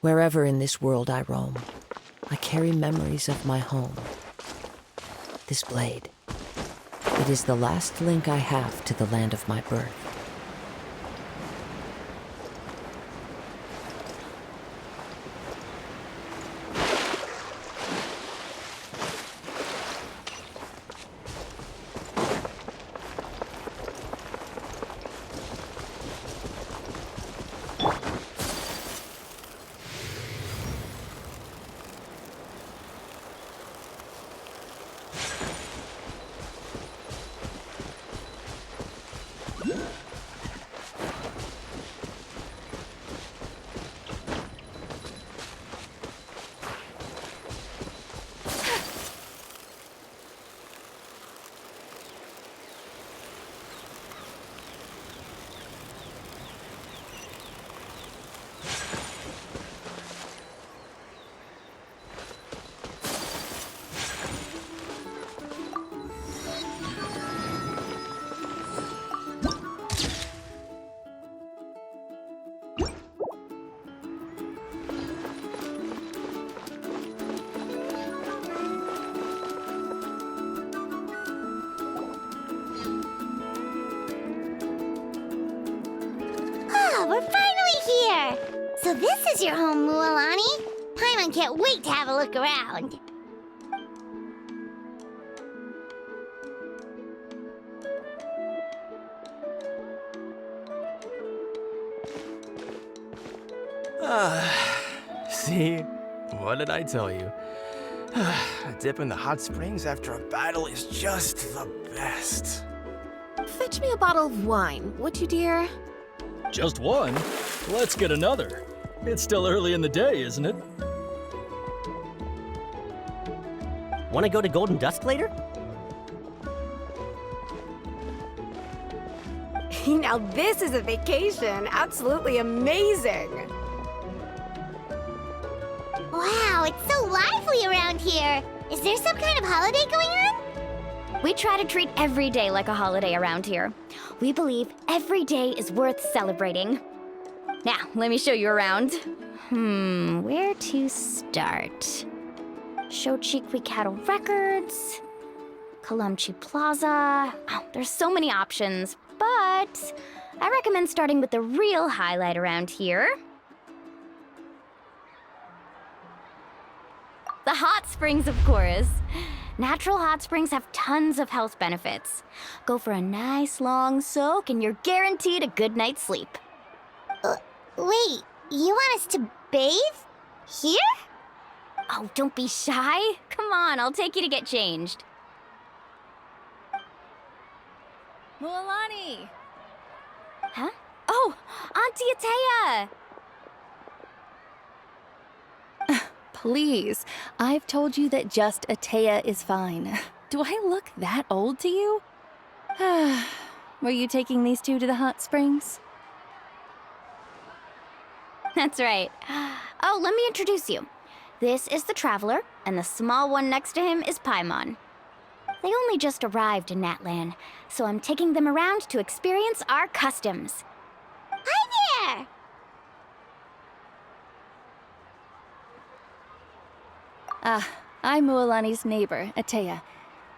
Wherever in this world I roam, I carry memories of my home. This blade, it is the last link I have to the land of my birth. We're finally here! So this is your home, Mualani? Pylon can't wait to have a look around. See? What did I tell you? A dip in the hot springs after a battle is just the best. Fetch me a bottle of wine, would you, dear? Just one? Let's get another. It's still early in the day, isn't it? Want to go to Golden Dusk later? Now this is a vacation. Absolutely amazing. Wow, it's so lively around here. Is there some kind of holiday going on? We try to treat every day like a holiday around here. We believe every day is worth celebrating. Now, let me show you around. Where to start? Shochiqui Cattle Records, Kalamchi Plaza. Oh, there's so many options, but I recommend starting with the real highlight around here. The hot springs, of course. Natural hot springs have tons of health benefits. Go for a nice long soak and you're guaranteed a good night's sleep. Wait, you want us to bathe? Here? Oh, don't be shy. Come on, I'll take you to get changed. Mualani! Huh? Oh, Auntie Atea! Please, I've told you that just Atea is fine. Do I look that old to you? Were you taking these two to the hot springs? That's right. Oh, let me introduce you. This is the Traveler, and the small one next to him is Paimon. They only just arrived in Natlan, so I'm taking them around to experience our customs. Hi there! I'm Mualani's neighbor, Atea.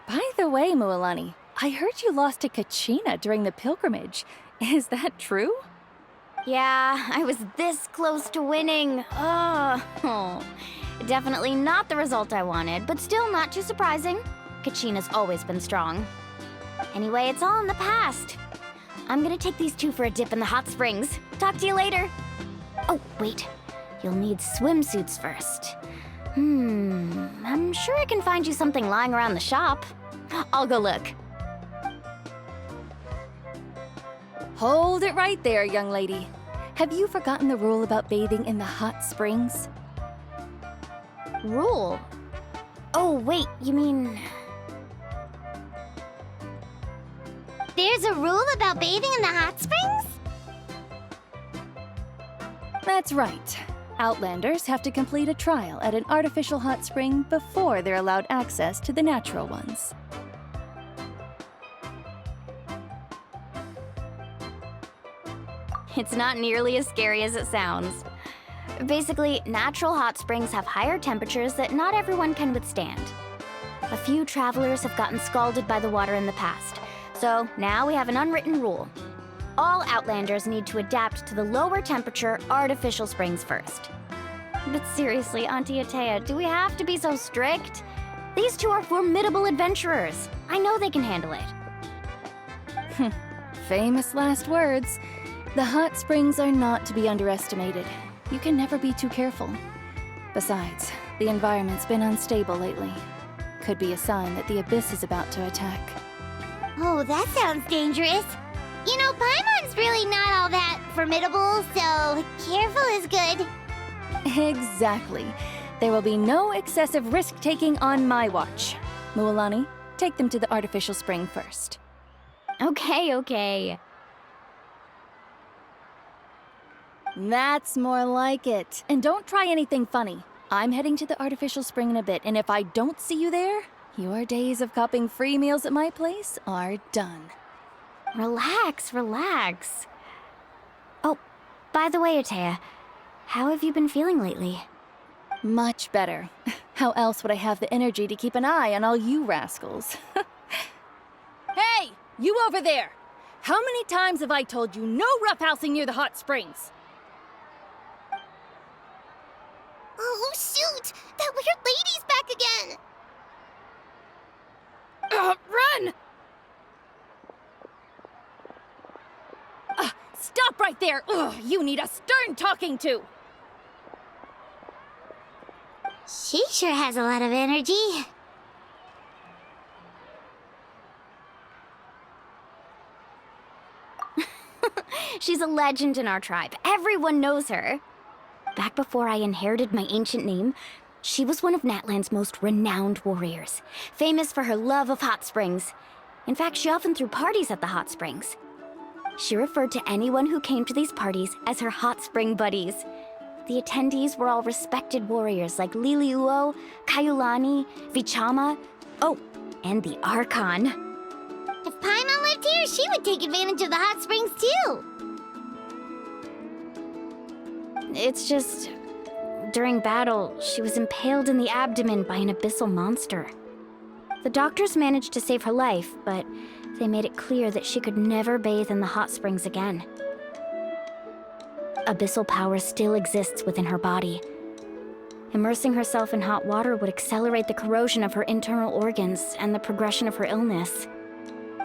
By the way, Mualani, I heard you lost to Kachina during the pilgrimage. Is that true? Yeah, I was this close to winning. Oh, definitely not the result I wanted, but still not too surprising. Kachina's always been strong. Anyway, it's all in the past. I'm gonna take these two for a dip in the hot springs. Talk to you later. Oh, wait. You'll need swimsuits first. I'm sure I can find you something lying around the shop. I'll go look. Hold it right there, young lady. Have you forgotten the rule about bathing in the hot springs? Rule? Oh, wait, you mean... There's a rule about bathing in the hot springs? That's right. Outlanders have to complete a trial at an artificial hot spring before they're allowed access to the natural ones. It's not nearly as scary as it sounds. Basically, natural hot springs have higher temperatures that not everyone can withstand. A few travelers have gotten scalded by the water in the past, so now we have an unwritten rule. All Outlanders need to adapt to the lower temperature artificial springs first. But seriously, Auntie Atea, do we have to be so strict? These two are formidable adventurers. I know they can handle it. Famous last words. The hot springs are not to be underestimated. You can never be too careful. Besides, the environment's been unstable lately. Could be a sign that the Abyss is about to attack. Oh, that sounds dangerous. You know, Paimon's really not all that formidable, so careful is good. Exactly. There will be no excessive risk-taking on my watch. Mualani, take them to the artificial spring first. Okay. That's more like it. And don't try anything funny. I'm heading to the artificial spring in a bit, and if I don't see you there, your days of copping free meals at my place are done. Relax. Oh, by the way, Atea, how have you been feeling lately? Much better. How else would I have the energy to keep an eye on all you rascals? Hey! You over there! How many times have I told you no roughhousing near the hot springs? Oh, shoot! That weird lady's back again! Run! Stop right there! Ugh, you need a stern talking to! She sure has a lot of energy. She's a legend in our tribe. Everyone knows her. Back before I inherited my ancient name, she was one of Natlan's most renowned warriors, famous for her love of hot springs. In fact, she often threw parties at the hot springs. She referred to anyone who came to these parties as her hot spring buddies. The attendees were all respected warriors like Liliuo, Kayulani, Vichama, oh, and the Archon. If Paimon lived here, she would take advantage of the hot springs too. It's just, during battle, she was impaled in the abdomen by an abyssal monster. The doctors managed to save her life, but they made it clear that she could never bathe in the hot springs again. Abyssal power still exists within her body. Immersing herself in hot water would accelerate the corrosion of her internal organs and the progression of her illness.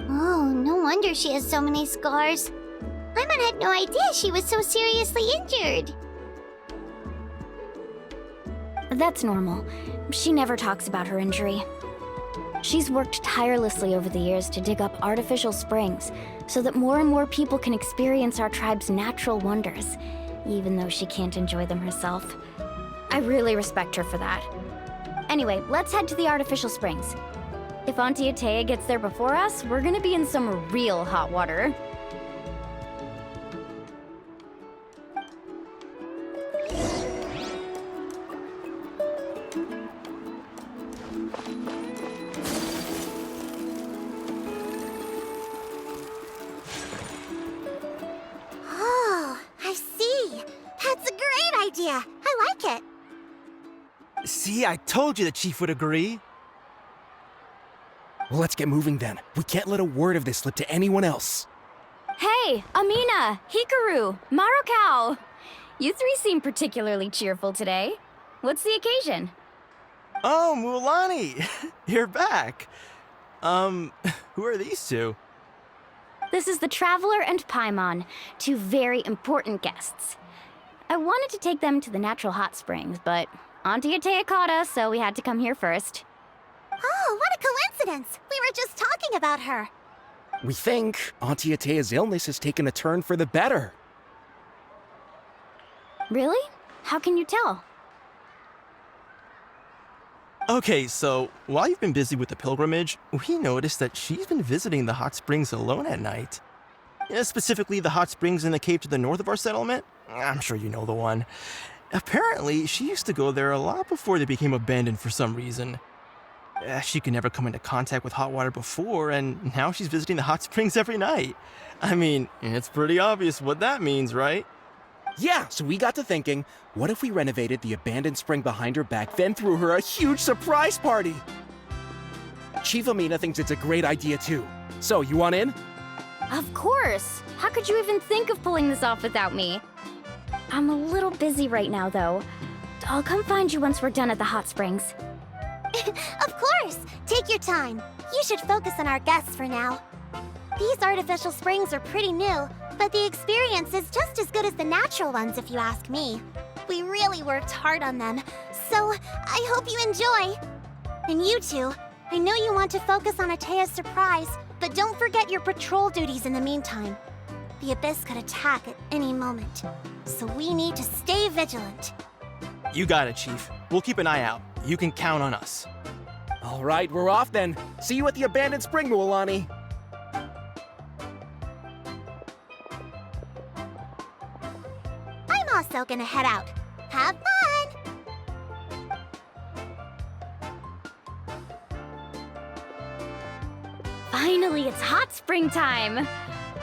Oh, no wonder she has so many scars. Paimon had no idea she was so seriously injured. That's normal. She never talks about her injury. She's worked tirelessly over the years to dig up artificial springs so that more and more people can experience our tribe's natural wonders, even though she can't enjoy them herself. I really respect her for that. Anyway, let's head to the artificial springs. If Auntie Atea gets there before us, we're gonna be in some real hot water. Oh, I see. That's a great idea. I like it. See, I told you the chief would agree. Well, let's get moving then. We can't let a word of this slip to anyone else. Hey, Amina, Hikaru, Marokau! You three seem particularly cheerful today. What's the occasion? Oh, Mualani! You're back. Who are these two? This is the Traveler and Paimon, two very important guests. I wanted to take them to the natural hot springs, but Auntie Atea caught us, so we had to come here first. Oh, what a coincidence! We were just talking about her. We think Auntie Atea's illness has taken a turn for the better. Really? How can you tell? Okay, so while you've been busy with the pilgrimage, we noticed that she's been visiting the hot springs alone at night. Specifically, the hot springs in the cave to the north of our settlement. I'm sure you know the one. Apparently, she used to go there a lot before they became abandoned for some reason. She could never come into contact with hot water before, and now she's visiting the hot springs every night. I mean, it's pretty obvious what that means, right? Yeah, so we got to thinking, what if we renovated the abandoned spring behind her back, then threw her a huge surprise party? Chief Amina thinks it's a great idea too. So, you want in? Of course! How could you even think of pulling this off without me? I'm a little busy right now, though. I'll come find you once we're done at the hot springs. Of course! Take your time. You should focus on our guests for now. These artificial springs are pretty new, but the experience is just as good as the natural ones if you ask me. We really worked hard on them, so I hope you enjoy. And you two, I know you want to focus on Atea's surprise, but don't forget your patrol duties in the meantime. The Abyss could attack at any moment, so we need to stay vigilant. You got it, Chief. We'll keep an eye out. You can count on us. All right, we're off then. See you at the abandoned spring, Mualani. I'm also gonna head out. Have fun! Finally, it's hot spring time!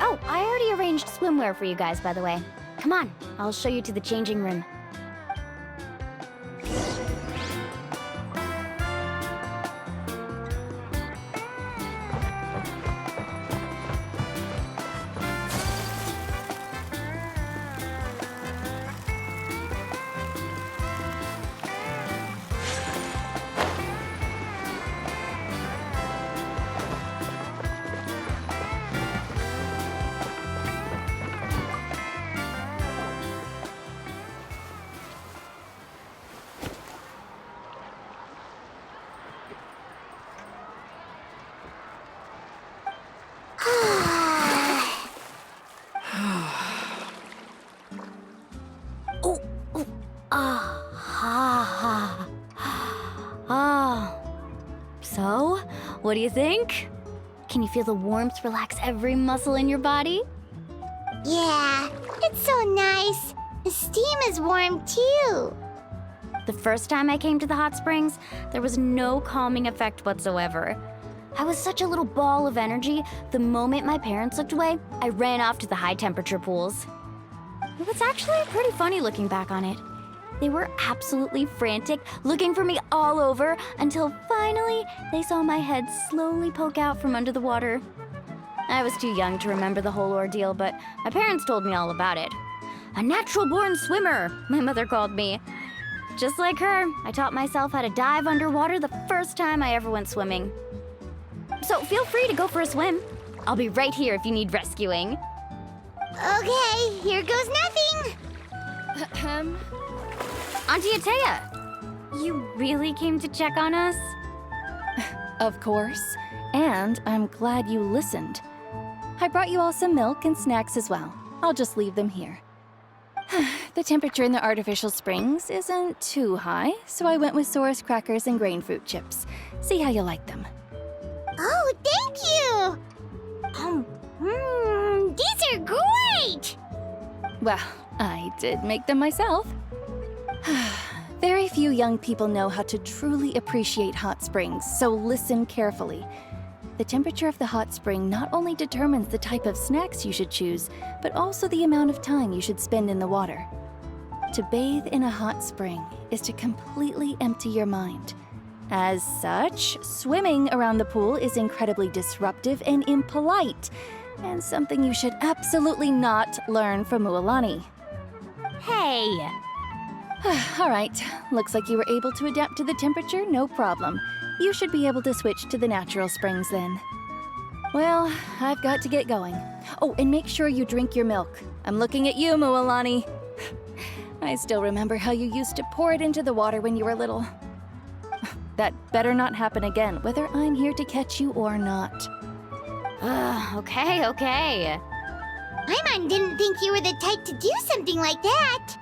Oh, I already arranged swimwear for you guys, by the way. Come on, I'll show you to the changing room. So, what do you think? Can you feel the warmth relax every muscle in your body? Yeah, it's so nice. The steam is warm too. The first time I came to the hot springs, there was no calming effect whatsoever. I was such a little ball of energy, the moment my parents looked away, I ran off to the high temperature pools. It was actually pretty funny looking back on it. They were absolutely frantic, looking for me all over, until finally they saw my head slowly poke out from under the water. I was too young to remember the whole ordeal, but my parents told me all about it. A natural-born swimmer, my mother called me. Just like her, I taught myself how to dive underwater the first time I ever went swimming. So feel free to go for a swim. I'll be right here if you need rescuing. Okay, here goes nothing. Auntie Atea, you really came to check on us? Of course. And I'm glad you listened. I brought you all some milk and snacks as well. I'll just leave them here. The temperature in the artificial springs isn't too high, so I went with Saurus crackers and grain fruit chips. See how you like them. Oh, thank you! These are great! Well, I did make them myself. Very few young people know how to truly appreciate hot springs, so listen carefully. The temperature of the hot spring not only determines the type of snacks you should choose, but also the amount of time you should spend in the water. To bathe in a hot spring is to completely empty your mind. As such, swimming around the pool is incredibly disruptive and impolite, and something you should absolutely not learn from Mualani. Hey! All right, looks like you were able to adapt to the temperature, no problem. You should be able to switch to the natural springs then. Well, I've got to get going. Oh, and make sure you drink your milk. I'm looking at you, Mualani. I still remember how you used to pour it into the water when you were little. That better not happen again, whether I'm here to catch you or not. Okay. Paimon didn't think you were the type to do something like that.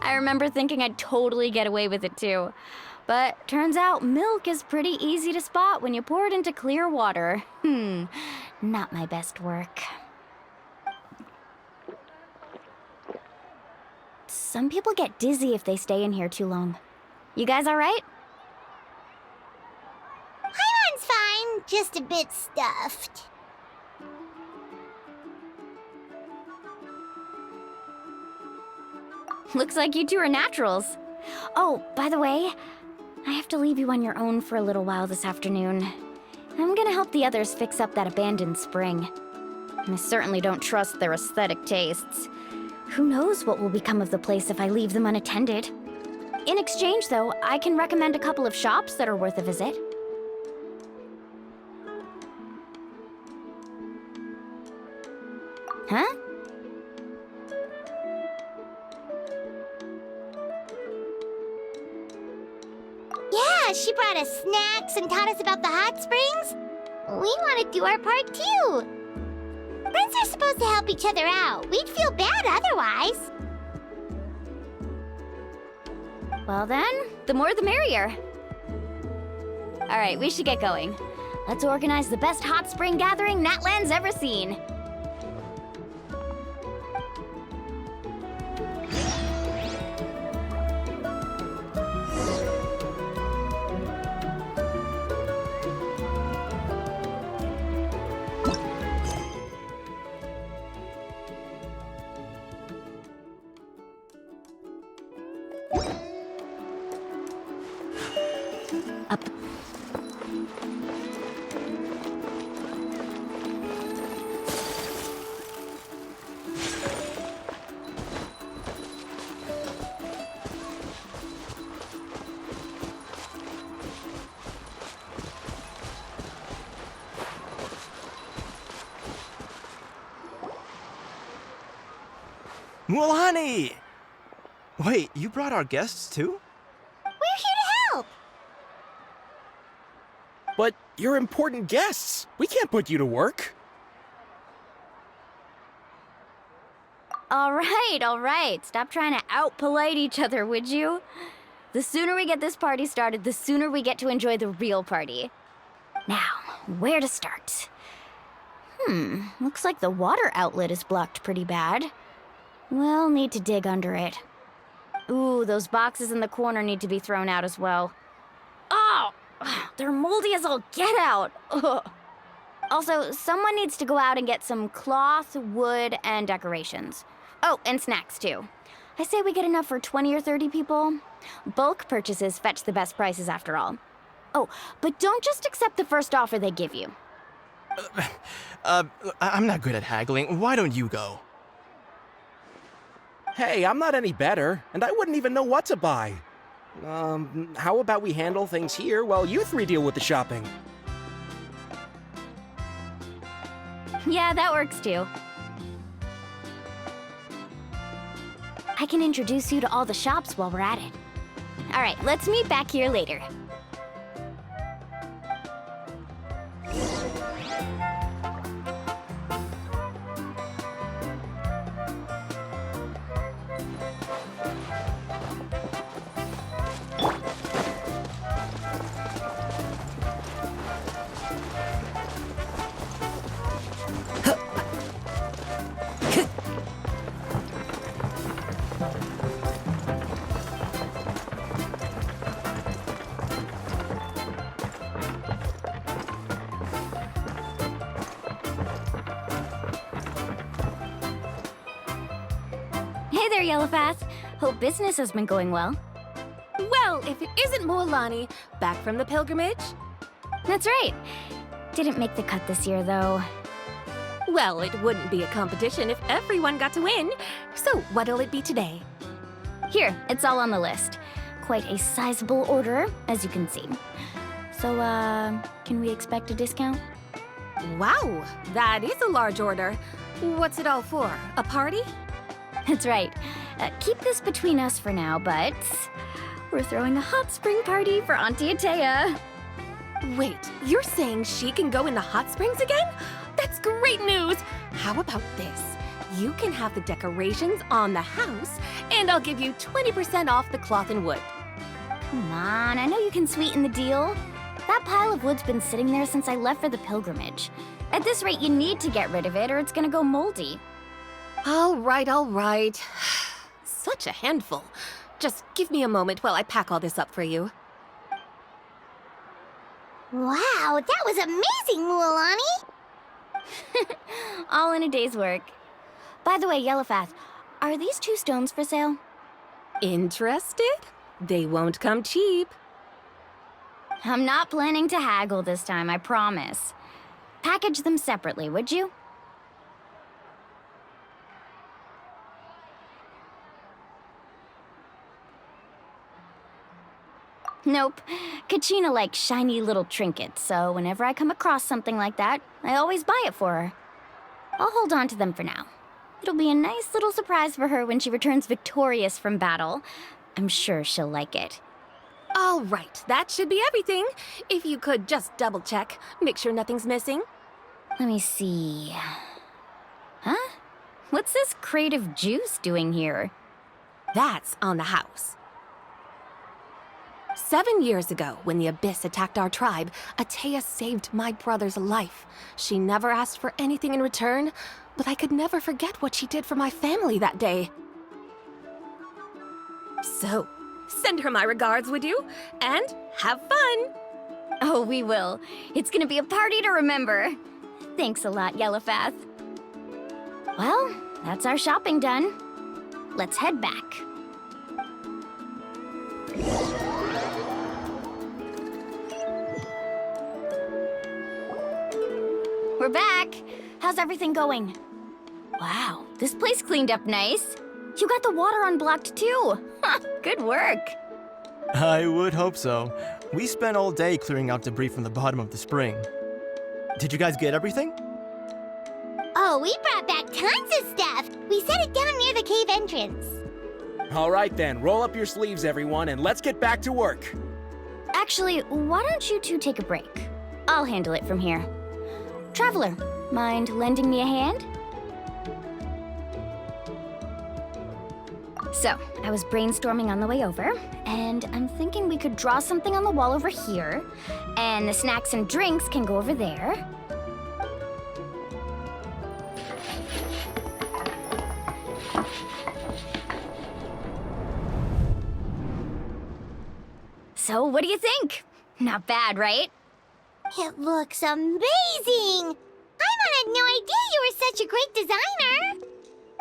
I remember thinking I'd totally get away with it too. But turns out milk is pretty easy to spot when you pour it into clear water. Not my best work. Some people get dizzy if they stay in here too long. You guys all right? Pylon's fine, just a bit stuffed. Looks like you two are naturals. Oh, by the way, I have to leave you on your own for a little while this afternoon. I'm gonna help the others fix up that abandoned spring. And I certainly don't trust their aesthetic tastes. Who knows what will become of the place if I leave them unattended. In exchange, though, I can recommend a couple of shops that are worth a visit. Huh? Yeah, she brought us snacks and taught us about the hot springs. We want to do our part too. Friends are supposed to help each other out. We'd feel bad otherwise. Well then, the more the merrier. All right, we should get going. Let's organize the best hot spring gathering Natlan's ever seen. Up. Mualani! Wait, you brought our guests too? We're here to help. But you're important guests. We can't put you to work. All right. Stop trying to out-polite each other, would you? The sooner we get this party started, the sooner we get to enjoy the real party. Now, where to start? Looks like the water outlet is blocked pretty bad. We'll need to dig under it. Ooh, those boxes in the corner need to be thrown out as well. Oh! They're moldy as all get out! Ugh. Also, someone needs to go out and get some cloth, wood, and decorations. Oh, and snacks too. I say we get enough for 20 or 30 people. Bulk purchases fetch the best prices after all. Oh, but don't just accept the first offer they give you. I'm not good at haggling. Why don't you go? Hey, I'm not any better, and I wouldn't even know what to buy. How about we handle things here while you three deal with the shopping? Yeah, that works too. I can introduce you to all the shops while we're at it. All right, let's meet back here later. Hey there, Yellowpath. Hope business has been going well. Well, if it isn't Mualani, back from the pilgrimage? That's right. Didn't make the cut this year, though. Well, it wouldn't be a competition if everyone got to win. So what'll it be today? Here, it's all on the list. Quite a sizable order, as you can see. So, can we expect a discount? Wow, that is a large order. What's it all for? A party? That's right. Keep this between us for now, but we're throwing a hot spring party for Auntie Atea. Wait, you're saying she can go in the hot springs again? That's great news! How about this? You can have the decorations on the house, and I'll give you 20% off the cloth and wood. Come on, I know you can sweeten the deal. That pile of wood's been sitting there since I left for the pilgrimage. At this rate, you need to get rid of it or it's gonna go moldy. All right. Such a handful. Just give me a moment while I pack all this up for you. Wow, that was amazing, Mualani! All in a day's work. By the way, Yellowfath, are these 2 stones for sale? Interested? They won't come cheap. I'm not planning to haggle this time, I promise. Package them separately, would you? Nope. Kachina likes shiny little trinkets, so whenever I come across something like that, I always buy it for her. I'll hold on to them for now. It'll be a nice little surprise for her when she returns victorious from battle. I'm sure she'll like it. All right, that should be everything. If you could just double check, make sure nothing's missing. Let me see. Huh? What's this crate of juice doing here? That's on the house. 7 years ago, when the Abyss attacked our tribe, Atea saved my brother's life. She never asked for anything in return, but I could never forget what she did for my family that day. So, send her my regards, would you? And have fun! Oh, we will. It's gonna be a party to remember. Thanks a lot, Yellowfath. Well, that's our shopping done. Let's head back. We're back. How's everything going? Wow, this place cleaned up nice. You got the water unblocked too. Good work. I would hope so. We spent all day clearing out debris from the bottom of the spring. Did you guys get everything? Oh, we brought back tons of stuff! We set it down near the cave entrance. All right then, roll up your sleeves, everyone, and let's get back to work. Actually, why don't you two take a break? I'll handle it from here. Traveler, mind lending me a hand? So, I was brainstorming on the way over, and I'm thinking we could draw something on the wall over here, and the snacks and drinks can go over there. So, what do you think? Not bad, right? It looks amazing! Paimon had no idea you were such a great designer!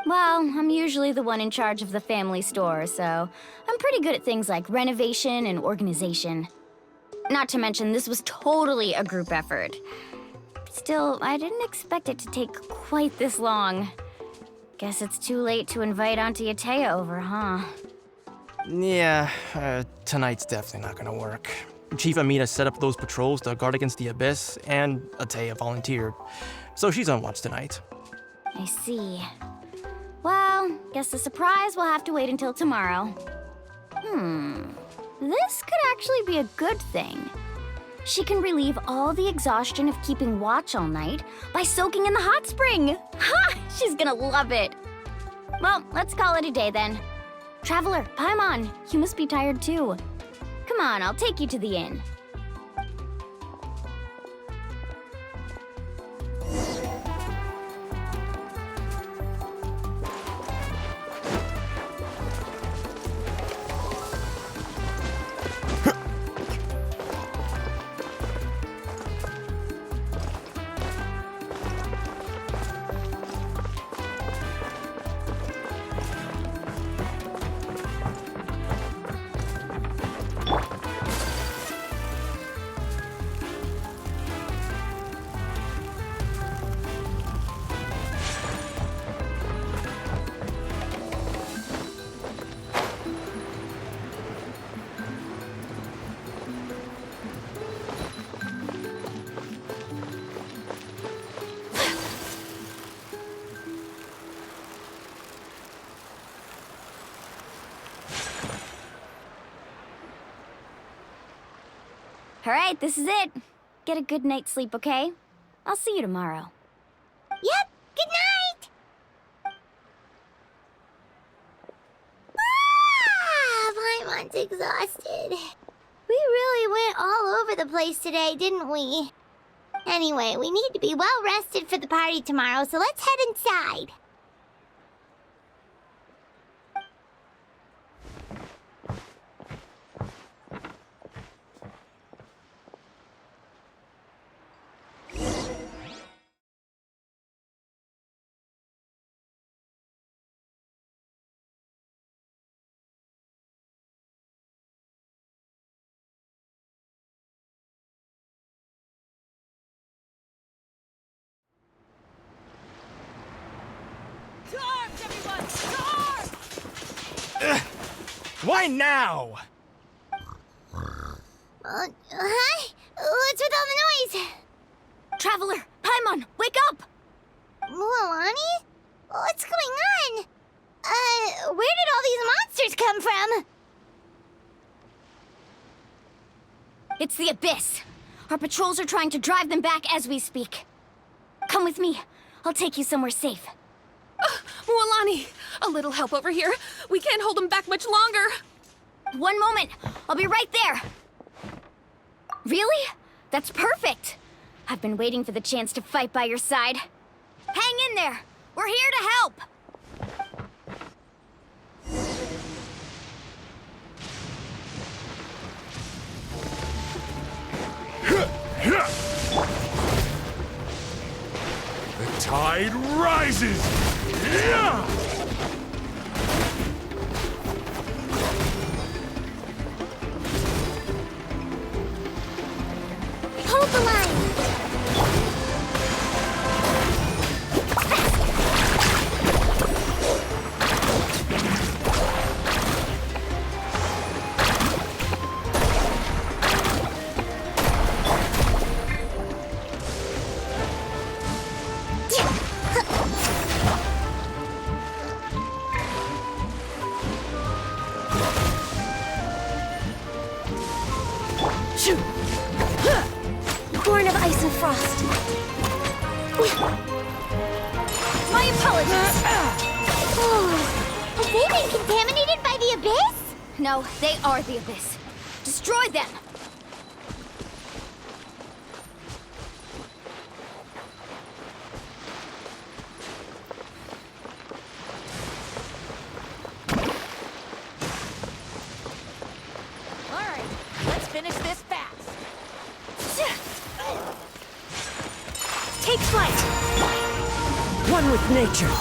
Well, I'm usually the one in charge of the family store, so I'm pretty good at things like renovation and organization. Not to mention, this was totally a group effort. Still, I didn't expect it to take quite this long. Guess it's too late to invite Auntie Atea over, huh? Yeah, tonight's definitely not gonna work. Chief Amina set up those patrols to guard against the Abyss, and Atea volunteered. So she's on watch tonight. I see. Well, guess the surprise will have to wait until tomorrow. This could actually be a good thing. She can relieve all the exhaustion of keeping watch all night by soaking in the hot spring. Ha! She's gonna love it. Well, let's call it a day then. Traveler, Paimon, you must be tired too. Come on, I'll take you to the inn. All right, this is it. Get a good night's sleep, okay? I'll see you tomorrow. Yep, good night! Paimon's exhausted. We really went all over the place today, didn't we? Anyway, we need to be well rested for the party tomorrow, so let's head inside. Why now? Huh? What's with all the noise? Traveler, Paimon, wake up! Mualani? What's going on? Where did all these monsters come from? It's the Abyss. Our patrols are trying to drive them back as we speak. Come with me. I'll take you somewhere safe. Mualani, a little help over here. We can't hold them back much longer. One moment. I'll be right there. Really? That's perfect. I've been waiting for the chance to fight by your side. Hang in there. We're here to help. The tide rises! Yeah! Hold the line! Born of ice and frost. My apologies. Have they been contaminated by the Abyss? No, they are the Abyss. Destroy them! Alright, let's finish this fast. Take flight! One with nature.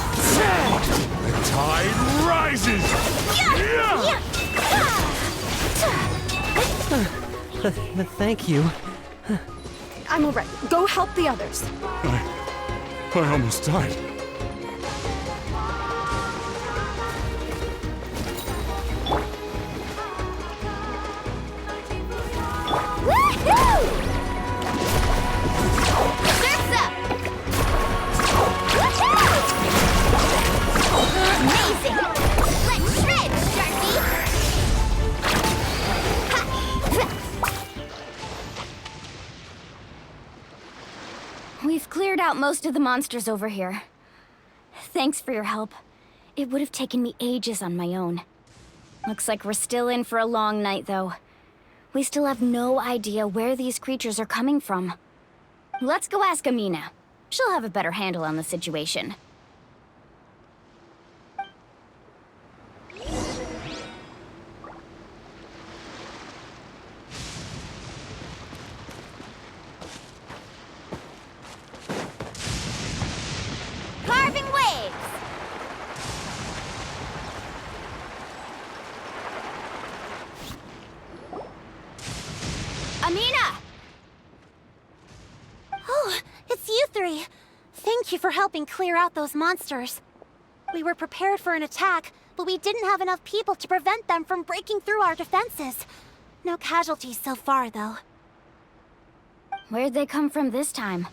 The tide rises! Yeah! Thank you. I'm all right. Go help the others. I almost died. Surf's up! Amazing! Let's shred, Sharky! We've cleared out most of the monsters over here. Thanks for your help. It would have taken me ages on my own. Looks like we're still in for a long night, though. We still have no idea where these creatures are coming from. Let's go ask Amina. She'll have a better handle on the situation. Carving waves! Amina! Oh, it's you three. Thank you for helping clear out those monsters. We were prepared for an attack, but we didn't have enough people to prevent them from breaking through our defenses. No casualties so far, though. Where'd they come from this time?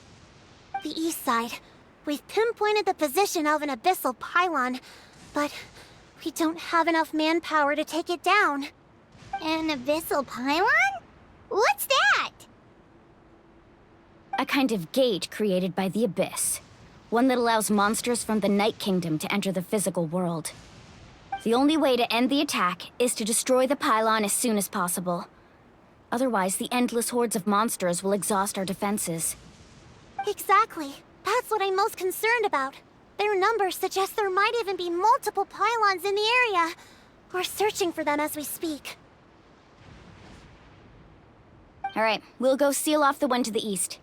The east side. We've pinpointed the position of an abyssal pylon, but we don't have enough manpower to take it down. An abyssal pylon? What's that? A kind of gate created by the Abyss. One that allows monsters from the Night Kingdom to enter the physical world. The only way to end the attack is to destroy the pylon as soon as possible. Otherwise, the endless hordes of monsters will exhaust our defenses. Exactly. That's what I'm most concerned about. Their numbers suggest there might even be multiple pylons in the area. We're searching for them as we speak. Alright, we'll go seal off the one to the east.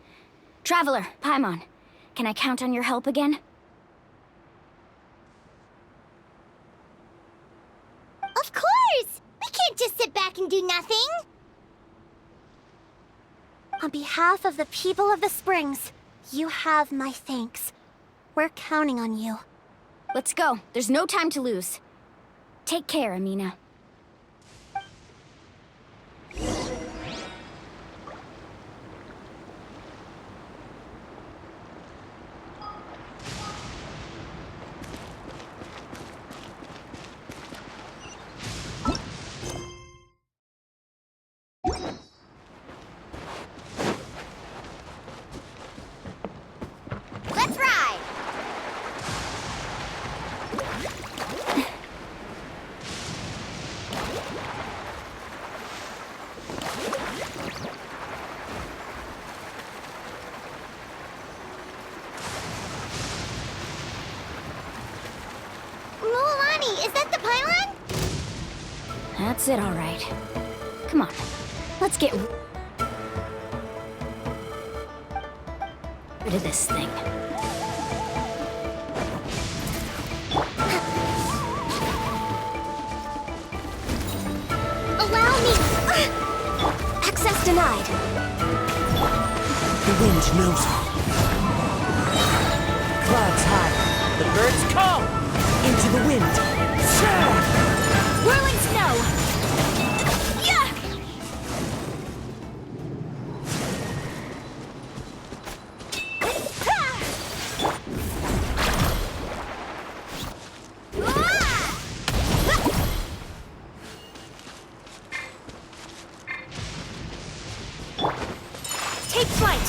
Traveler, Paimon, can I count on your help again? Of course! We can't just sit back and do nothing! On behalf of the people of the Springs, you have my thanks. We're counting on you. Let's go. There's no time to lose. Take care, Amina. Let's ride! Mualani, is that the pylon? That's it, all right. Come on, let's get rid of this thing. Allow me! Access denied. The wind knows me. Clouds high. The birds call! Into the wind. Whirling snow! Yeah! Take flight!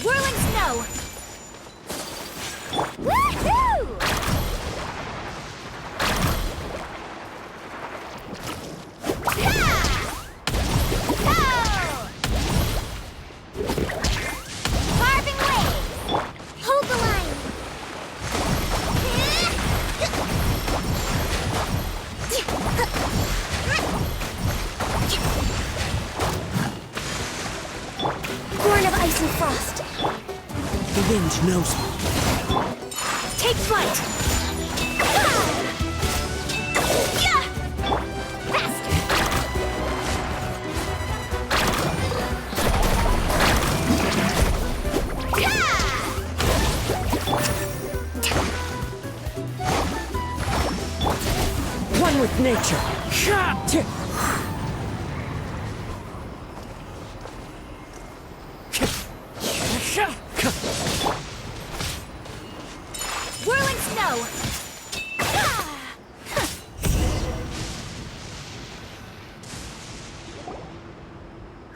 Whirling snow! Woohoo! Carving wave! Hold the line! Born of ice and frost. The wind knows me. Take flight! One with nature. Whirling snow!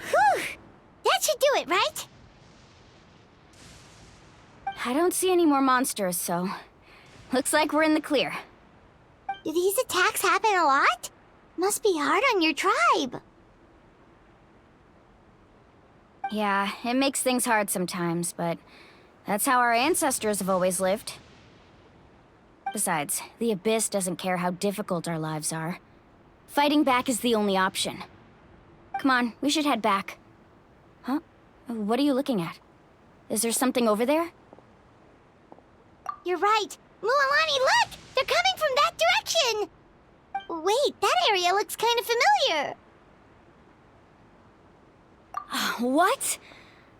Whew! That should do it, right? I don't see any more monsters, so looks like we're in the clear. Do these attacks happen a lot? Must be hard on your tribe. Yeah, it makes things hard sometimes, but that's how our ancestors have always lived. Besides, the Abyss doesn't care how difficult our lives are. Fighting back is the only option. Come on, we should head back. Huh? What are you looking at? Is there something over there? You're right. Mualani, look! They're coming from that direction! Wait, that area looks kind of familiar. What?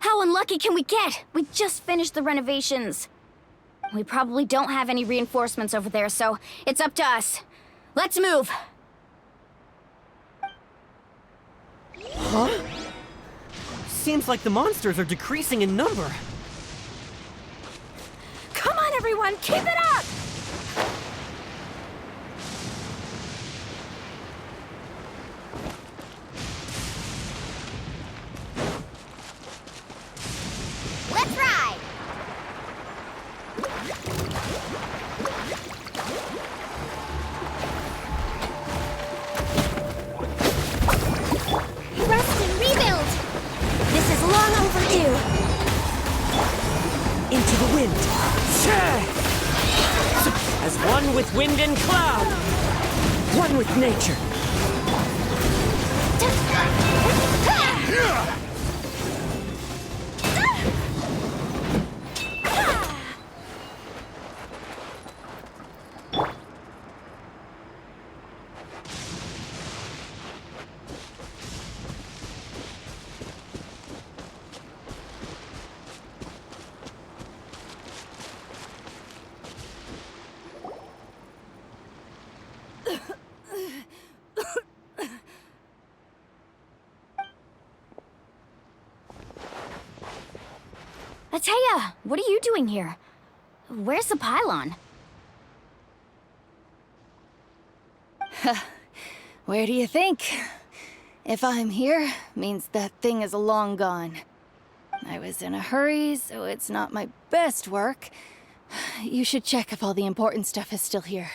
How unlucky can we get? We just finished the renovations. We probably don't have any reinforcements over there, so it's up to us. Let's move! Huh? Seems like the monsters are decreasing in number. Come on, everyone! Keep it up! Song overdue! Into the wind. As one with wind and cloud. One with nature. Atea, what are you doing here? Where's the pylon? Where do you think? If I'm here, means that thing is long gone. I was in a hurry, so it's not my best work. You should check if all the important stuff is still here.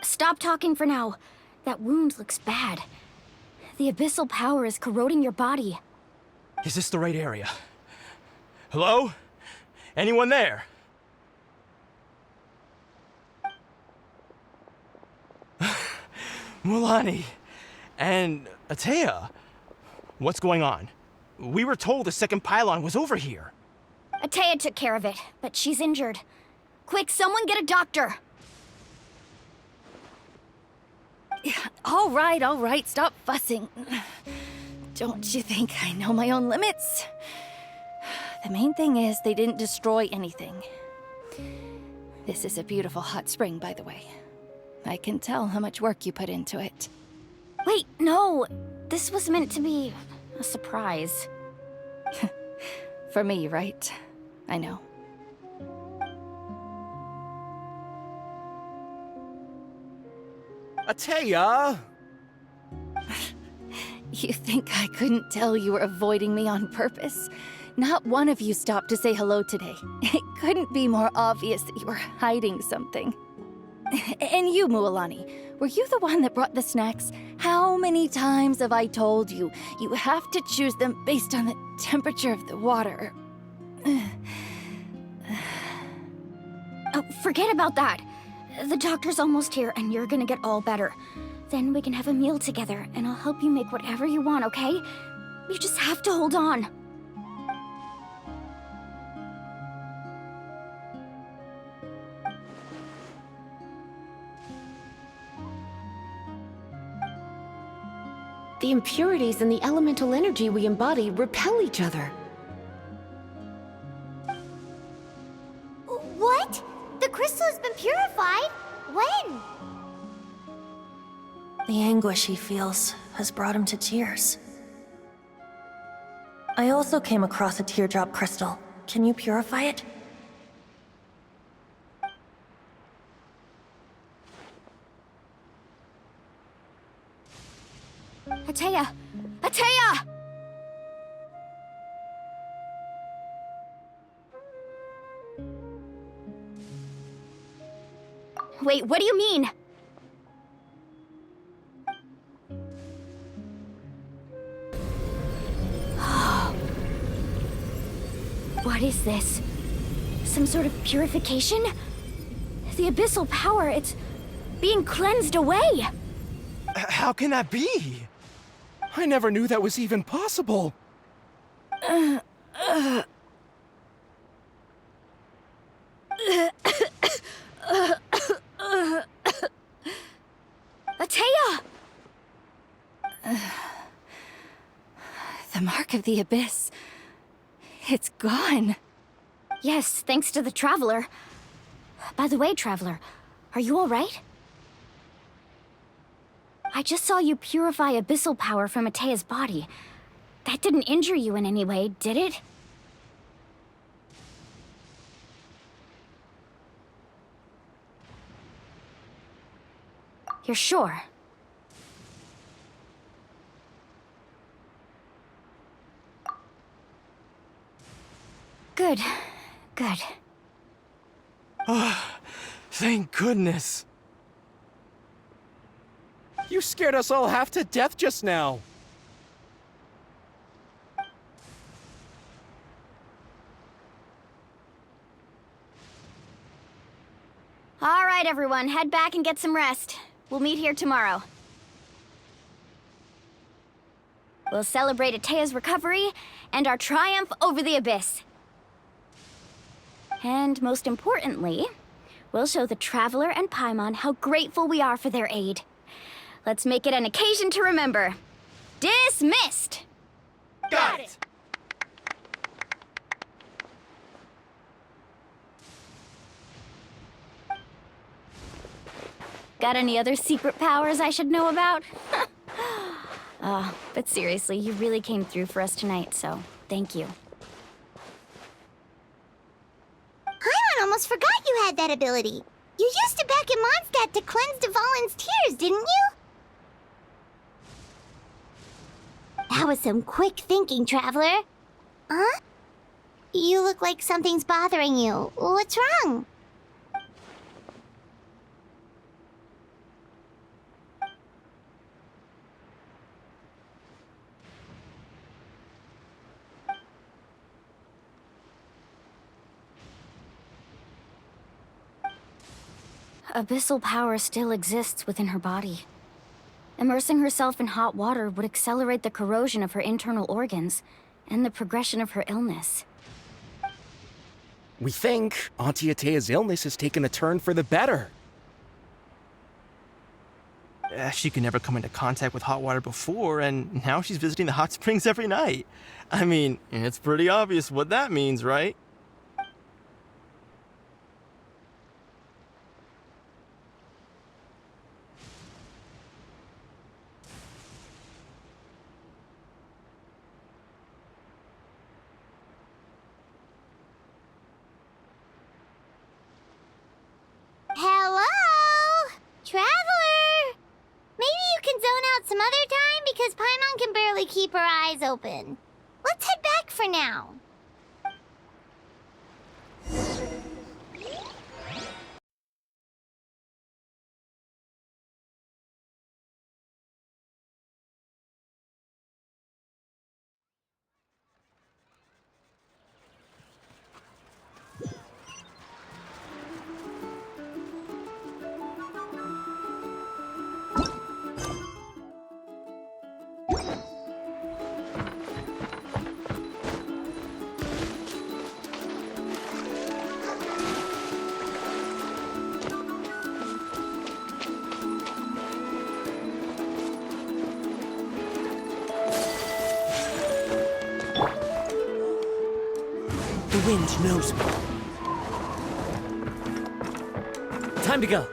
Stop talking for now. That wound looks bad. The abyssal power is corroding your body. Is this the right area? Hello? Anyone there? Mualani and Atea. What's going on? We were told the second pylon was over here. Atea took care of it, but she's injured. Quick, someone get a doctor! All right, stop fussing. Don't you think I know my own limits? The main thing is they didn't destroy anything. This is a beautiful hot spring, by the way. I can tell how much work you put into it. Wait, no! This was meant to be a surprise. For me, right? I know. Atea! You think I couldn't tell you were avoiding me on purpose? Not one of you stopped to say hello today. It couldn't be more obvious that you were hiding something. And you, Mualani, were you the one that brought the snacks? How many times have I told you, you have to choose them based on the temperature of the water? Oh, forget about that. The doctor's almost here, and you're gonna get all better. Then we can have a meal together, and I'll help you make whatever you want, okay? You just have to hold on. The impurities and the elemental energy we embody repel each other. What? The crystal has been purified? When? The anguish he feels has brought him to tears. I also came across a teardrop crystal. Can you purify it? Atea! Atea! Wait, what do you mean? What is this? Some sort of purification? The abyssal power, it's being cleansed away! How can that be? I never knew that was even possible. Atea! The mark of the abyss. It's gone. Yes, thanks to the Traveler. By the way, Traveler, are you alright? I just saw you purify abyssal power from Atea's body. That didn't injure you in any way, did it? You're sure? Good. Good. Thank goodness. You scared us all half to death just now. All right, everyone, head back and get some rest. We'll meet here tomorrow. We'll celebrate Atea's recovery and our triumph over the Abyss. And most importantly, we'll show the Traveler and Paimon how grateful we are for their aid. Let's make it an occasion to remember. Dismissed! Got it! Got any other secret powers I should know about? But seriously, you really came through for us tonight, so thank you. Pylon almost forgot you had that ability. You used it back in Mondstadt to cleanse Dvalin's tears, didn't you? That was some quick thinking, Traveler. Huh? You look like something's bothering you. What's wrong? Abyssal power still exists within her body. Immersing herself in hot water would accelerate the corrosion of her internal organs and the progression of her illness. We think Auntie Atea's illness has taken a turn for the better. She could never come into contact with hot water before, and now she's visiting the hot springs every night. I mean, it's pretty obvious what that means, right? Hello? Traveler? Maybe you can zone out some other time because Paimon can barely keep her eyes open. Let's head back for now. The wind knows me. Time to go.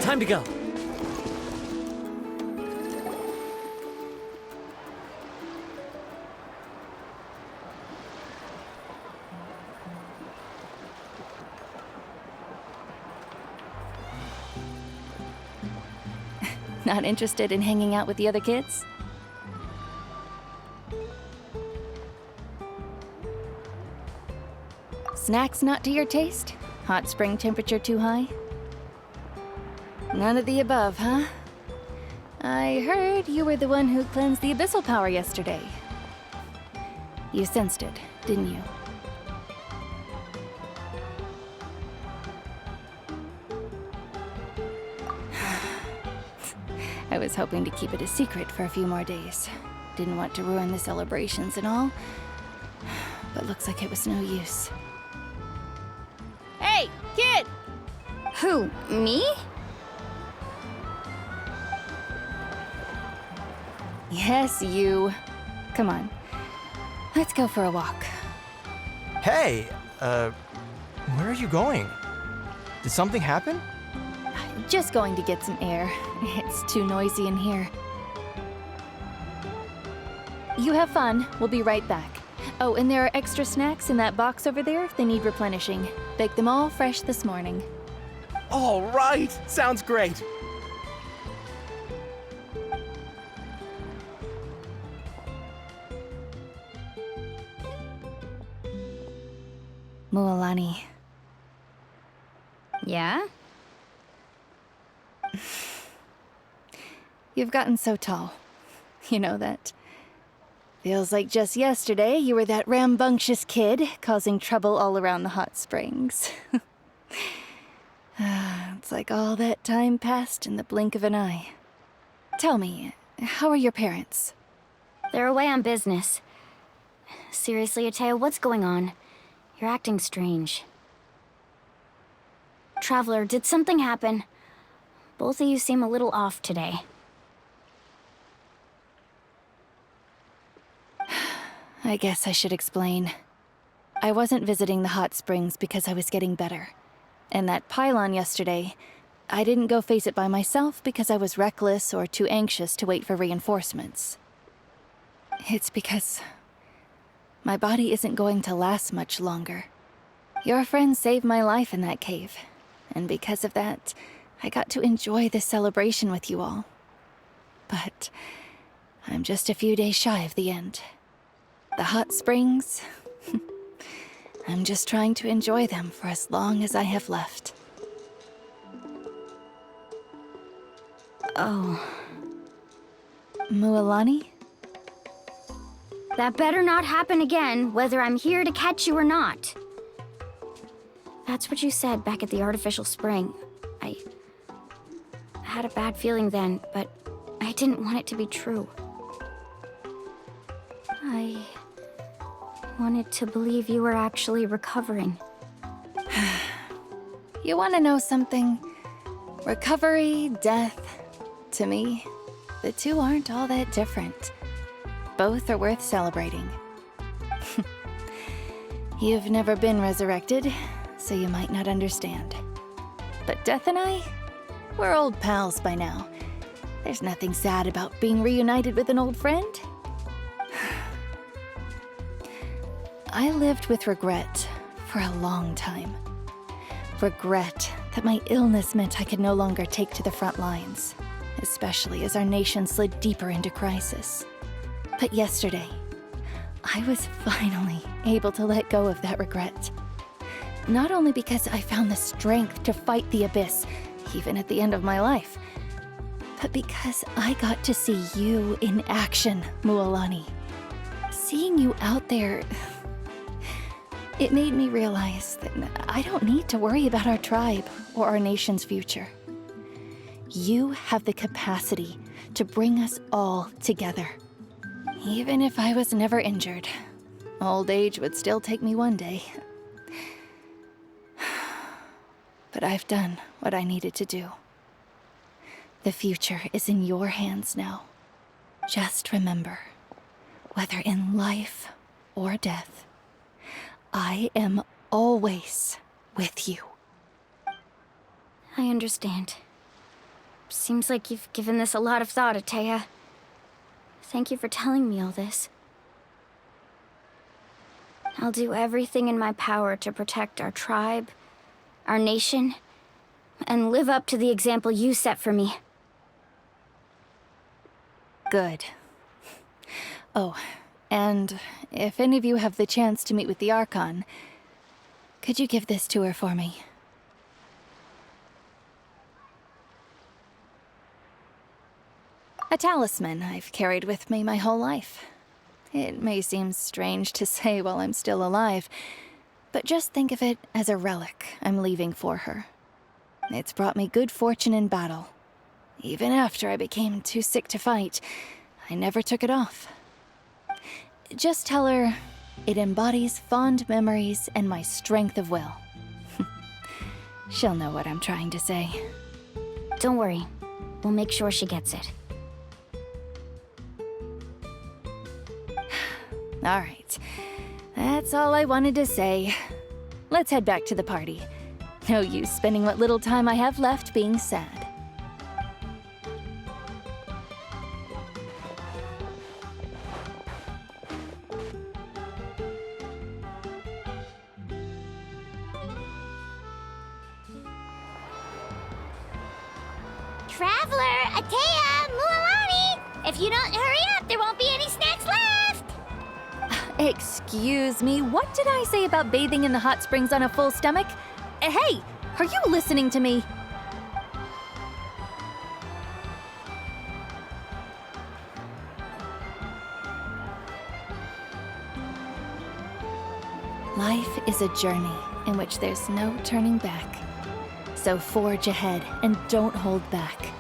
Time to go. Not interested in hanging out with the other kids? Snacks not to your taste? Hot spring temperature too high? None of the above, huh? I heard you were the one who cleansed the Abyssal power yesterday. You sensed it, didn't you? I was hoping to keep it a secret for a few more days. Didn't want to ruin the celebrations and all, but looks like it was no use. Hey, kid! Who, me? Yes, you. Come on. Let's go for a walk. Hey, where are you going? Did something happen? Just going to get some air. It's too noisy in here. You have fun. We'll be right back. Oh, and there are extra snacks in that box over there if they need replenishing. Baked them all fresh this morning. All right! Sounds great! Mualani. Yeah? You've gotten so tall. You know that. Feels like just yesterday you were that rambunctious kid causing trouble all around the hot springs. It's like all that time passed in the blink of an eye. Tell me, how are your parents? They're away on business. Seriously, Atea, what's going on? You're acting strange. Traveler, did something happen? Both of you seem a little off today. I guess I should explain. I wasn't visiting the hot springs because I was getting better. And that Pylon yesterday, I didn't go face it by myself because I was reckless or too anxious to wait for reinforcements. It's because my body isn't going to last much longer. Your friend saved my life in that cave, and because of that, I got to enjoy this celebration with you all. But I'm just a few days shy of the end. The hot springs, I'm just trying to enjoy them for as long as I have left. Oh. Mualani? That better not happen again, whether I'm here to catch you or not. That's what you said back at the artificial spring. I had a bad feeling then, but I didn't want it to be true. I wanted to believe you were actually recovering. You want to know something? Recovery, death, to me, the two aren't all that different. Both are worth celebrating. You've never been resurrected, so you might not understand. But Death and I, we're old pals by now. There's nothing sad about being reunited with an old friend. I lived with regret for a long time. Regret that my illness meant I could no longer take to the front lines, especially as our nation slid deeper into crisis. But yesterday, I was finally able to let go of that regret. Not only because I found the strength to fight the Abyss, even at the end of my life, but because I got to see you in action, Mualani. Seeing you out there, it made me realize that I don't need to worry about our tribe or our nation's future. You have the capacity to bring us all together. Even if I was never injured, old age would still take me one day. But I've done what I needed to do. The future is in your hands now. Just remember, whether in life or death, I am always with you. I understand. Seems like you've given this a lot of thought, Atea. Thank you for telling me all this. I'll do everything in my power to protect our tribe, our nation, and live up to the example you set for me. Good. Oh, and if any of you have the chance to meet with the Archon, could you give this to her for me? A talisman I've carried with me my whole life. It may seem strange to say while I'm still alive, but just think of it as a relic I'm leaving for her. It's brought me good fortune in battle. Even after I became too sick to fight, I never took it off. Just tell her it embodies fond memories and my strength of will. She'll know what I'm trying to say. Don't worry. We'll make sure she gets it. All right. That's all I wanted to say. Let's head back to the party. No use spending what little time I have left being sad. Traveler, Atea, Mualani! If you don't hurry up, there won't be any snacks left! Excuse me, what did I say about bathing in the hot springs on a full stomach? Hey, are you listening to me? Life is a journey in which there's no turning back. So forge ahead and don't hold back.